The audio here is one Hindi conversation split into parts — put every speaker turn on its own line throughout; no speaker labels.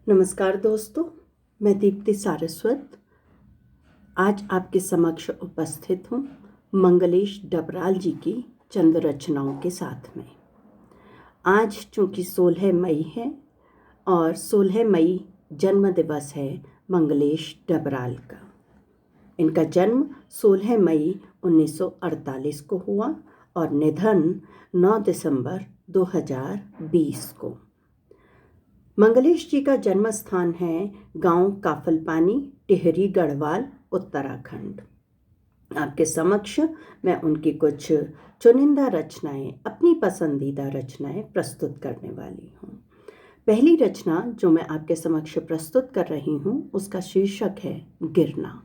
नमस्कार दोस्तों, मैं दीप्ति सारस्वत आज आपके समक्ष उपस्थित हूँ मंगलेश डबराल जी की चंद रचनाओं के साथ में। आज चूँकि 16 मई है और 16 मई जन्म दिवस है मंगलेश डबराल का। इनका जन्म 16 मई 1948 को हुआ और निधन 9 दिसंबर 2020 को। मंगलेश जी का जन्म स्थान है गांव काफलपानी, टिहरी गढ़वाल, उत्तराखंड। आपके समक्ष मैं उनकी कुछ चुनिंदा रचनाएं, अपनी पसंदीदा रचनाएं प्रस्तुत करने वाली हूँ। पहली रचना जो मैं आपके समक्ष प्रस्तुत कर रही हूँ उसका शीर्षक है गिरना।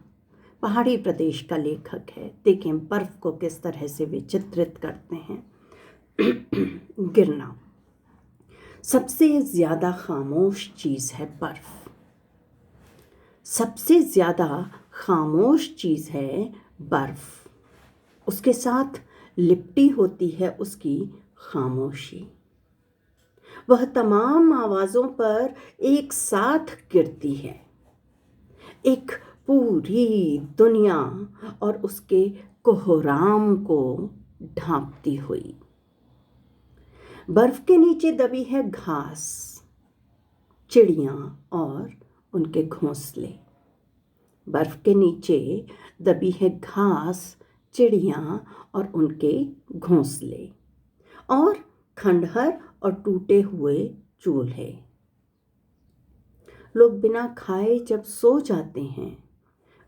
पहाड़ी प्रदेश का लेखक है। देखें बर्फ को किस तरह से वे चित्रित करते हैं। गिरना। सबसे ज़्यादा खामोश चीज़ है बर्फ़। सबसे ज़्यादा खामोश चीज़ है बर्फ़। उसके साथ लिपटी होती है उसकी खामोशी। वह तमाम आवाज़ों पर एक साथ गिरती है। एक पूरी दुनिया और उसके कोहराम को ढांपती हुई। बर्फ के नीचे दबी है घास, चिड़ियाँ और उनके घोंसले। बर्फ के नीचे दबी है घास, चिड़ियाँ और उनके घोंसले और खंडहर और टूटे हुए चूल्हे। लोग बिना खाए जब सो जाते हैं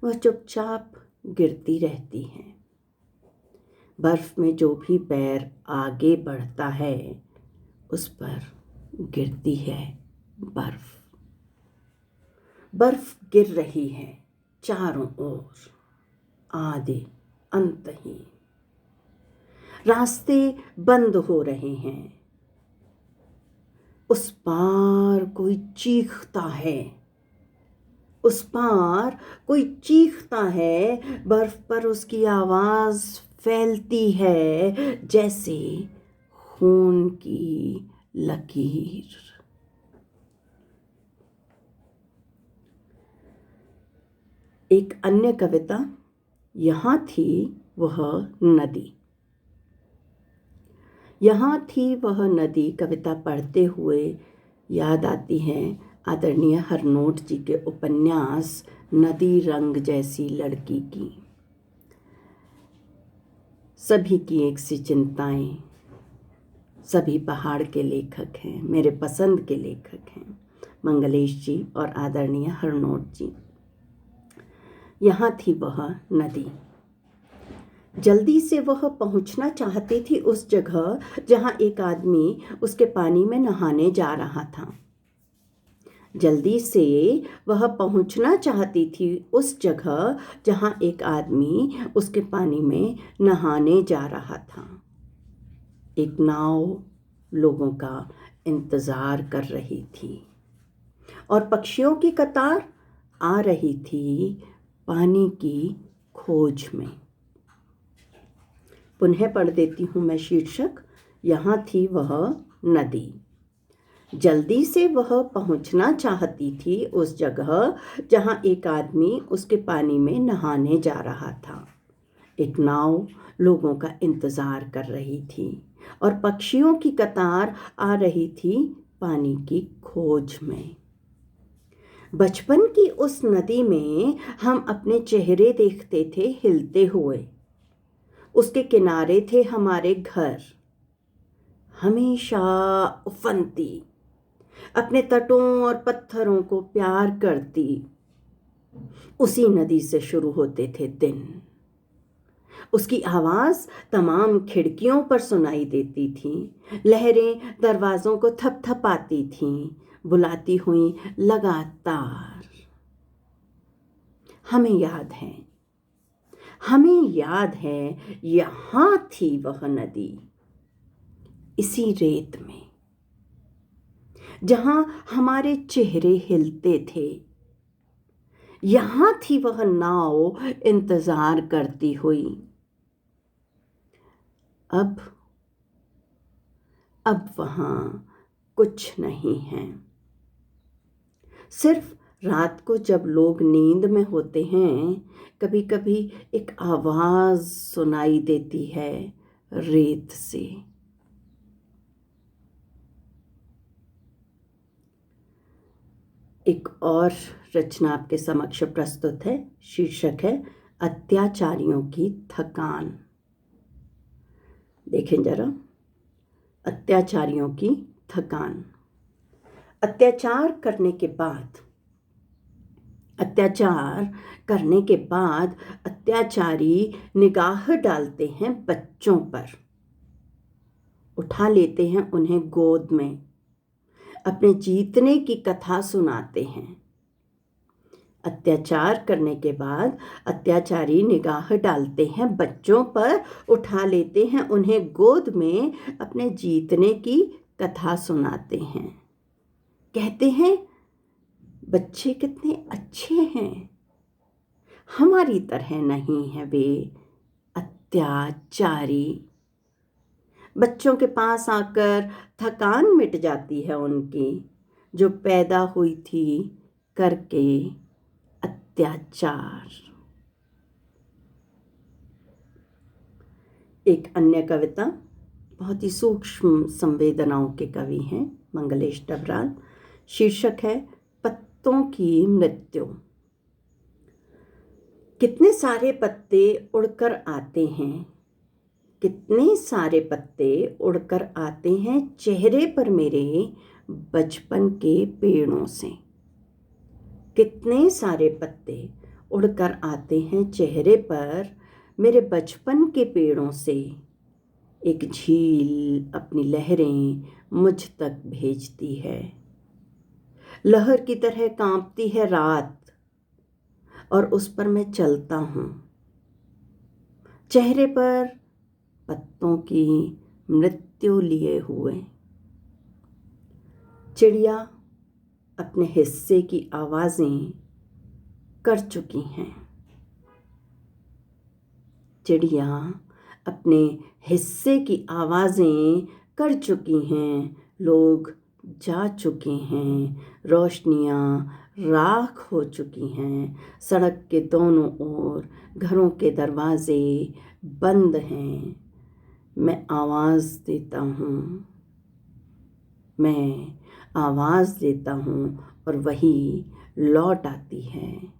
वह चुपचाप गिरती रहती हैं। बर्फ में जो भी पैर आगे बढ़ता है उस पर गिरती है बर्फ। बर्फ गिर रही है चारों ओर, आदि अंतहीन। रास्ते बंद हो रहे हैं। उस पार कोई चीखता है, उस पार कोई चीखता है। बर्फ पर उसकी आवाज फैलती है जैसे खून की लकीर। एक अन्य कविता, यहाँ थी वह नदी। यहाँ थी वह नदी कविता पढ़ते हुए याद आती है आदरणीय हरनोट जी के उपन्यास नदी रंग जैसी लड़की की। सभी की एक सी चिंताएं। सभी पहाड़ के लेखक हैं, मेरे पसंद के लेखक हैं मंगलेश जी और आदरणीय हरनोट जी। यहाँ थी वह नदी। जल्दी से वह पहुंचना चाहती थी उस जगह जहां एक आदमी उसके पानी में नहाने जा रहा था। जल्दी से वह पहुंचना चाहती थी उस जगह जहां एक आदमी उसके पानी में नहाने जा रहा था। एक नाव लोगों का इंतजार कर रही थी और पक्षियों की कतार आ रही थी पानी की खोज में। पुनः पढ़ देती हूँ मैं शीर्षक, यहाँ थी वह नदी। जल्दी से वह पहुंचना चाहती थी उस जगह जहां एक आदमी उसके पानी में नहाने जा रहा था। एक नाव लोगों का इंतजार कर रही थी और पक्षियों की कतार आ रही थी पानी की खोज में। बचपन की उस नदी में हम अपने चेहरे देखते थे हिलते हुए। उसके किनारे थे हमारे घर, हमेशा उफनती, अपने तटों और पत्थरों को प्यार करती। उसी नदी से शुरू होते थे दिन। उसकी आवाज तमाम खिड़कियों पर सुनाई देती थी। लहरें दरवाजों को थपथपाती थीं, बुलाती हुई लगातार। हमें याद है यहाँ थी वह नदी, इसी रेत में जहां हमारे चेहरे हिलते थे। यहाँ थी वह नाव इंतजार करती हुई। अब वहां कुछ नहीं है, सिर्फ रात को जब लोग नींद में होते हैं, कभी कभी एक आवाज़ सुनाई देती है रेत से। एक और रचना आपके समक्ष प्रस्तुत है। शीर्षक है अत्याचारियों की थकान। देखें जरा, अत्याचारियों की थकान। अत्याचार करने के बाद अत्याचारी निगाह डालते हैं बच्चों पर, उठा लेते हैं उन्हें गोद में, अपने जीतने की कथा सुनाते हैं। अत्याचार करने के बाद अत्याचारी निगाह डालते हैं बच्चों पर, उठा लेते हैं उन्हें गोद में, अपने जीतने की कथा सुनाते हैं। कहते हैं बच्चे कितने अच्छे हैं, हमारी तरह नहीं है वे अत्याचारी। बच्चों के पास आकर थकान मिट जाती है उनकी, जो पैदा हुई थी करके अत्याचार। एक अन्य कविता, बहुत ही सूक्ष्म संवेदनाओं के कवि हैं मंगलेश डबराल। शीर्षक है पत्तों की मृत्यु। कितने सारे पत्ते उड़कर आते हैं, कितने सारे पत्ते उड़कर आते हैं चेहरे पर मेरे बचपन के पेड़ों से। कितने सारे पत्ते उड़कर आते हैं चेहरे पर मेरे बचपन के पेड़ों से। एक झील अपनी लहरें मुझ तक भेजती है, लहर की तरह कांपती है रात, और उस पर मैं चलता हूँ। चेहरे पर पत्तों की मृत्यु लिए हुए। चिड़िया अपने हिस्से की आवाज़ें कर चुकी हैं। चिड़िया अपने हिस्से की आवाज़ें कर चुकी हैं। लोग जा चुके हैं, रोशनियाँ राख हो चुकी हैं। सड़क के दोनों ओर घरों के दरवाजे बंद हैं। मैं आवाज़ देता हूँ, मैं आवाज़ देता हूँ, और वही लौट आती है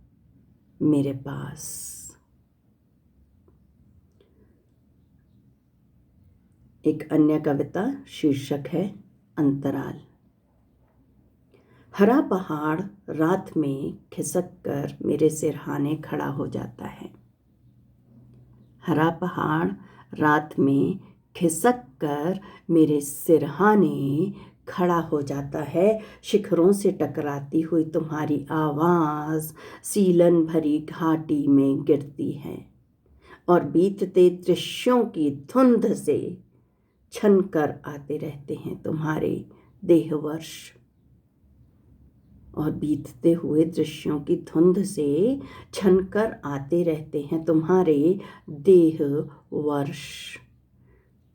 मेरे पास। एक अन्य कविता, शीर्षक है अंतराल। हरा पहाड़ रात में खिसक कर मेरे सिरहाने खड़ा हो जाता है। हरा पहाड़ रात में खिसक कर मेरे सिरहाने खड़ा हो जाता है। शिखरों से टकराती हुई तुम्हारी आवाज़ सीलन भरी घाटी में गिरती है, और बीतते दृश्यों की धुंध से छन कर आते रहते हैं तुम्हारे देहवर्ष। और बीतते हुए दृश्यों की धुंध से छनकर आते रहते हैं तुम्हारे देह वर्ष।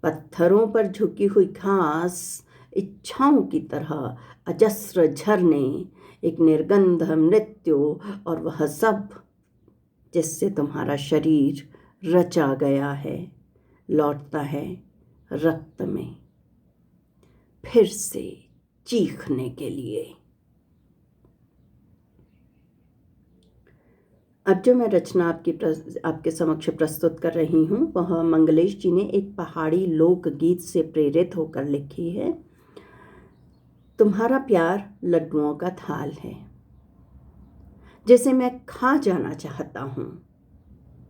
पत्थरों पर झुकी हुई घास इच्छाओं की तरह अजस्र झरने, एक निर्गंध मृत्यु, और वह सब जिससे तुम्हारा शरीर रचा गया है, लौटता है रक्त में, फिर से चीखने के लिए। अब जो मैं रचना आपके समक्ष प्रस्तुत कर रही हूँ, वह मंगलेश जी ने एक पहाड़ी लोकगीत से प्रेरित होकर लिखी है। तुम्हारा प्यार लड्डुओं का थाल है, जिसे मैं खा जाना चाहता हूँ।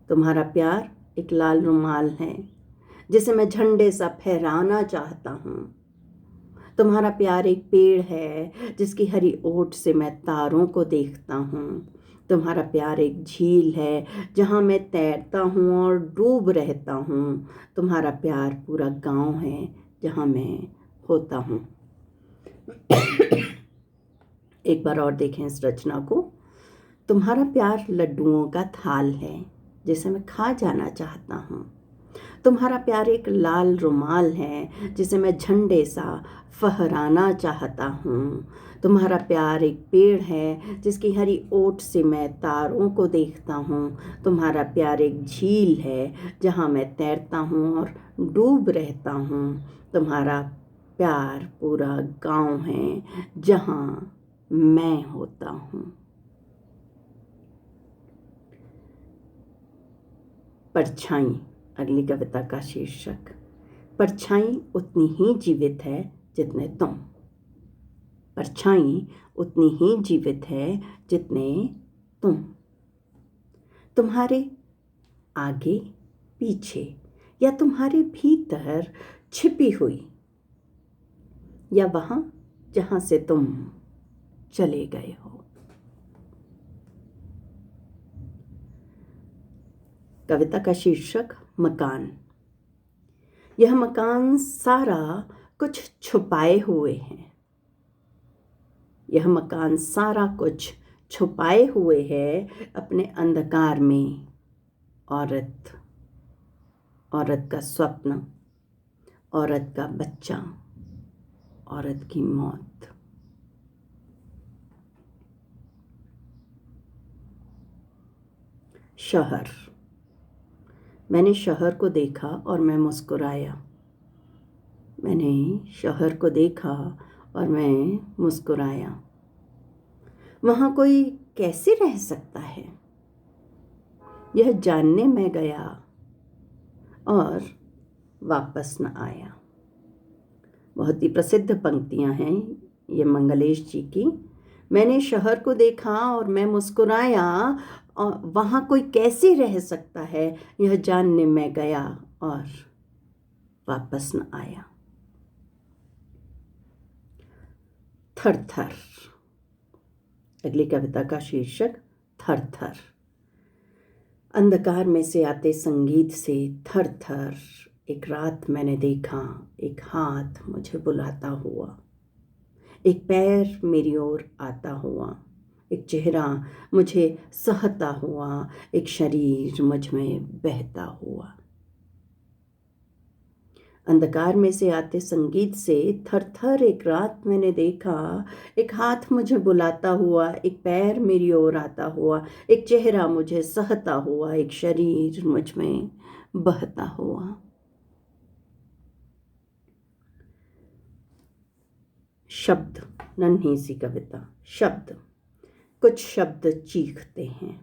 तुम्हारा प्यार एक लाल रुमाल है, जिसे मैं झंडे सा फहराना चाहता हूँ। तुम्हारा प्यार एक पेड़ है, जिसकी हरी ओट से मैं तारों को देखता हूँ। तुम्हारा प्यार एक झील है, जहाँ मैं तैरता हूँ और डूब रहता हूँ। तुम्हारा प्यार पूरा गांव है, जहाँ मैं होता हूँ। एक बार और देखें इस रचना को। तुम्हारा प्यार लड्डुओं का थाल है, जिसे मैं खा जाना चाहता हूँ। तुम्हारा प्यार एक लाल रुमाल है जिसे मैं झंडे सा फहराना चाहता हूँ। तुम्हारा प्यार एक पेड़ है जिसकी हरी ओट से मैं तारों को देखता हूँ। तुम्हारा प्यार एक झील है जहाँ मैं तैरता हूँ और डूब रहता हूँ। तुम्हारा प्यार पूरा गांव है जहाँ मैं होता हूँ। परछाई, अगली कविता का शीर्षक। परछाई उतनी ही जीवित है जितने तुम। परछाई उतनी ही जीवित है जितने तुम। तुम्हारे आगे पीछे या तुम्हारे भीतर छिपी हुई, या वहां जहां से तुम चले गए हो। कविता का शीर्षक मकान। यह मकान सारा कुछ छुपाए हुए है। यह मकान सारा कुछ छुपाए हुए है अपने अंधकार में। औरत, औरत का स्वप्न, औरत का बच्चा, औरत की मौत। शहर। मैंने शहर को देखा और मैं मुस्कुराया। मैंने शहर को देखा और मैं मुस्कुराया। वहाँ कोई कैसे रह सकता है, यह जानने मैं गया और वापस न आया। बहुत ही प्रसिद्ध पंक्तियाँ हैं ये मंगलेश जी की। मैंने शहर को देखा और मैं मुस्कुराया, और वहाँ कोई कैसे रह सकता है, यह जानने मैं गया और वापस न आया। थर थर। अगली कविता का शीर्षक थर थर। अंधकार में से आते संगीत से थर थर एक रात मैंने देखा, एक हाथ मुझे बुलाता हुआ, एक पैर मेरी ओर आता हुआ, एक चेहरा मुझे सहता हुआ, एक शरीर मुझ में बहता हुआ। अंधकार में से आते संगीत से थर थर एक रात मैंने देखा, एक हाथ मुझे बुलाता हुआ, एक पैर मेरी ओर आता हुआ, एक चेहरा मुझे सहता हुआ, एक शरीर मुझ में बहता हुआ। शब्द, नन्ही सी कविता। शब्द। कुछ शब्द चीखते हैं,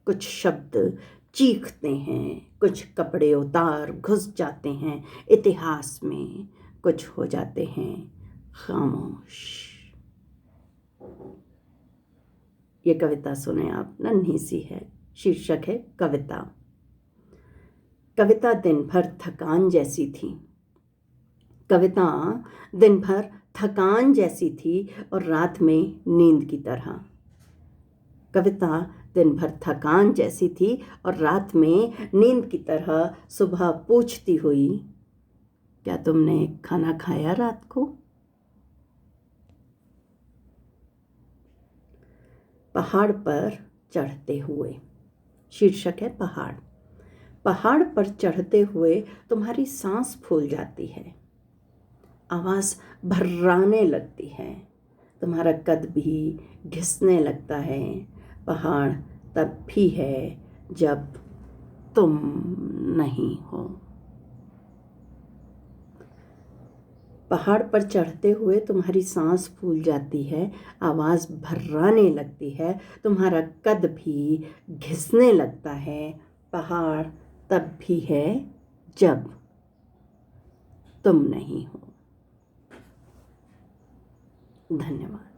कुछ शब्द चीखते हैं, कुछ कपड़े उतार घुस जाते हैं इतिहास में, कुछ हो जाते हैं खामोश। ये कविता सुने आप, नन्ही सी है, शीर्षक है कविता। कविता दिन भर थकान जैसी थी। कविता दिन भर थकान जैसी थी और रात में नींद की तरह। कविता दिन भर थकान जैसी थी और रात में नींद की तरह। सुबह पूछती हुई, क्या तुमने खाना खाया रात को? पहाड़ पर चढ़ते हुए, शीर्षक है पहाड़। पहाड़ पर चढ़ते हुए तुम्हारी सांस फूल जाती है, आवाज़ भर्राने लगती है, तुम्हारा कद भी घिसने लगता है। पहाड़ तब भी है जब तुम नहीं हो। पहाड़ पर चढ़ते हुए तुम्हारी सांस फूल जाती है, आवाज़ भर्राने लगती है, तुम्हारा कद भी घिसने लगता है। पहाड़ तब भी है जब तुम नहीं हो। धन्यवाद।